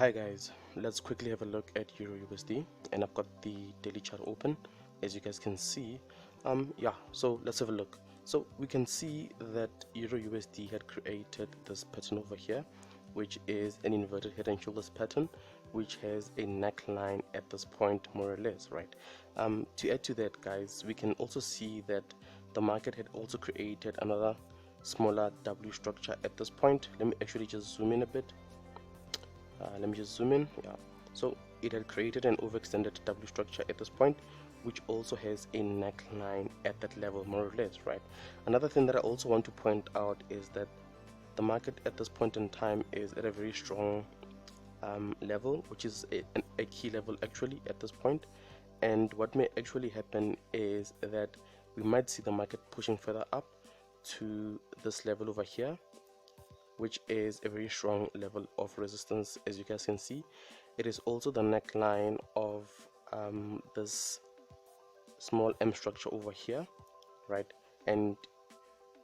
Hi guys, let's quickly have a look at Euro USD, and I've got the daily chart open as you guys can see. So let's have a look. So we can see that Euro USD had created this pattern over here, which is an inverted head and shoulders pattern, which has a neckline at this point, more or less, right? To add to that, guys, we can also see that the market had also created another smaller W structure at this point. Let me actually just zoom in a bit. So it had created an overextended W structure at this point, which also has a neckline at that level, more or less, right? Another thing that I also want to point out is that the market at this point in time is at a very strong level, which is a key level actually at this point. And what may actually happen is that we might see the market pushing further up to this level over here, which is a very strong level of resistance. As you guys can see, it is also the neckline of this small M structure over here, right? And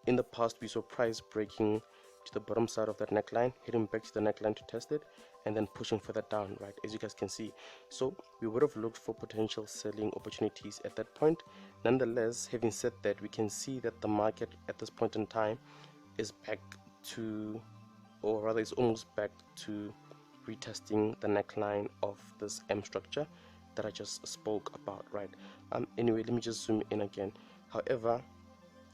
in the past we saw price breaking to the bottom side of that neckline, hitting back to the neckline to test it, and then pushing further down, right, as you guys can see. So we would have looked for potential selling opportunities at that point. Nonetheless, having said that, we can see that the market at this point in time is back to, or rather is almost back to retesting the neckline of this M structure that I just spoke about, right? Anyway, let me just zoom in again. However,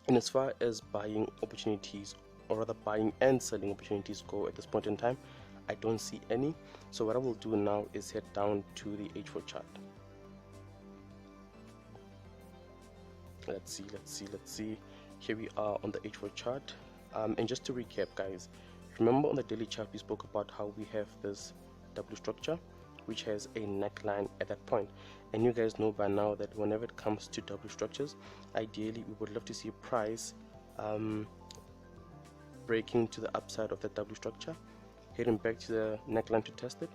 in as far as buying opportunities, or rather buying and selling opportunities go at this point in time, I don't see any. So what I will do now is head down to the H4 chart. Let's see. Here we are on the H4 chart. And just to recap, guys, remember on the daily chart we spoke about how we have this W structure which has a neckline at that point, and you guys know by now that whenever it comes to W structures, ideally we would love to see price breaking to the upside of the W structure, heading back to the neckline to test it,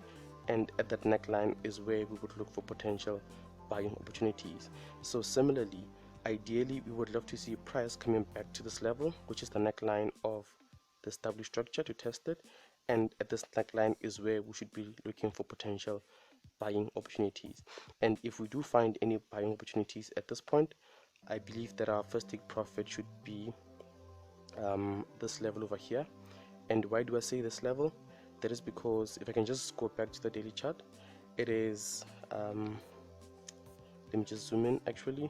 and at that neckline is where we would look for potential buying opportunities. So similarly, ideally we would love to see price coming back to this level, which is the neckline of this W structure, to test it, and at this neckline is where we should be looking for potential buying opportunities. And if we do find any buying opportunities at this point, I believe that our first take profit should be this level over here. And why do I say this level? That is because if I can just go back to the daily chart, it is let me just zoom in. Actually,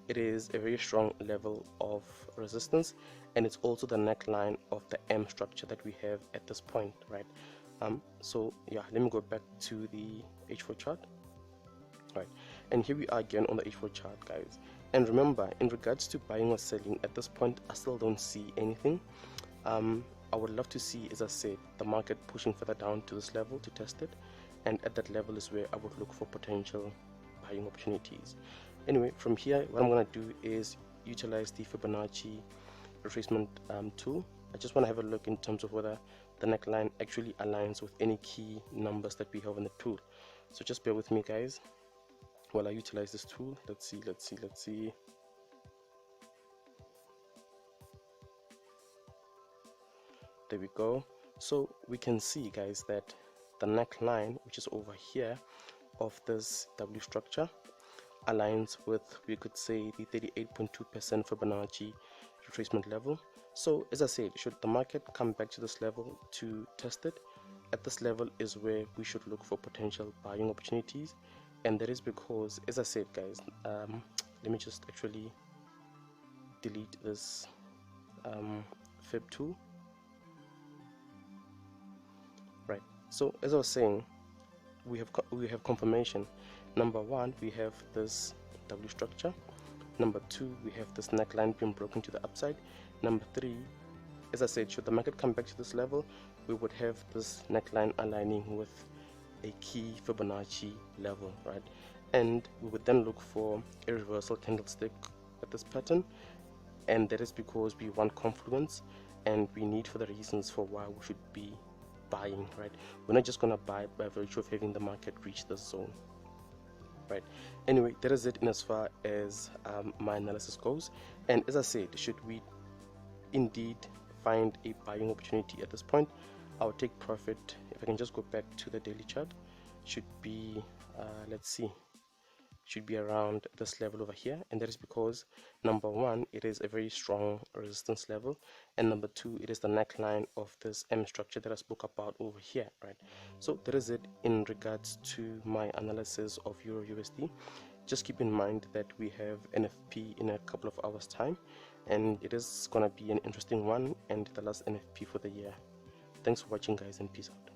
it is a very strong level of resistance, and it's also the neckline of the M structure that we have at this point, right? So yeah, let me go back to the H4 chart, right? And here we are again on the H4 chart, guys. And remember, in regards to buying or selling at this point, I still don't see anything. I would love to see, as I said, the market pushing further down to this level to test it, and at that level is where I would look for potential buying opportunities. Anyway, from here what I'm going to do is utilize the Fibonacci retracement tool. I just want to have a look in terms of whether the neckline actually aligns with any key numbers that we have in the tool. So just bear with me, guys, while I utilize this tool. Let's see. There we go. So we can see, guys, that the neckline, which is over here of this W structure, aligns with, we could say, the 38.2% Fibonacci retracement level. So as I said, should the market come back to this level to test it, at this level is where we should look for potential buying opportunities. And that is because, as I said, guys, let me just actually delete this fib tool, right? So as I was saying, we have confirmation. Number one, we have this W structure. Number two, we have this neckline being broken to the upside. Number three, as I said, should the market come back to this level, we would have this neckline aligning with a key Fibonacci level, right? And we would then look for a reversal candlestick at this pattern, and that is because we want confluence and we need for the reasons for why we should be buying, right? We're not just gonna buy by virtue of having the market reach this zone, right? Anyway, that is it in as far as my analysis goes. And as I said, should we indeed find a buying opportunity at this point, Our take profit, if I can just go back to the daily chart, should be let's see, should be around this level over here, and that is because number one, it is a very strong resistance level, and number two, it is the neckline of this M structure that I spoke about over here, right? So that is it in regards to my analysis of Euro USD. Just keep in mind that we have NFP in a couple of hours time, and it is gonna be an interesting one and the last NFP for the year. Thanks for watching, guys, and peace out.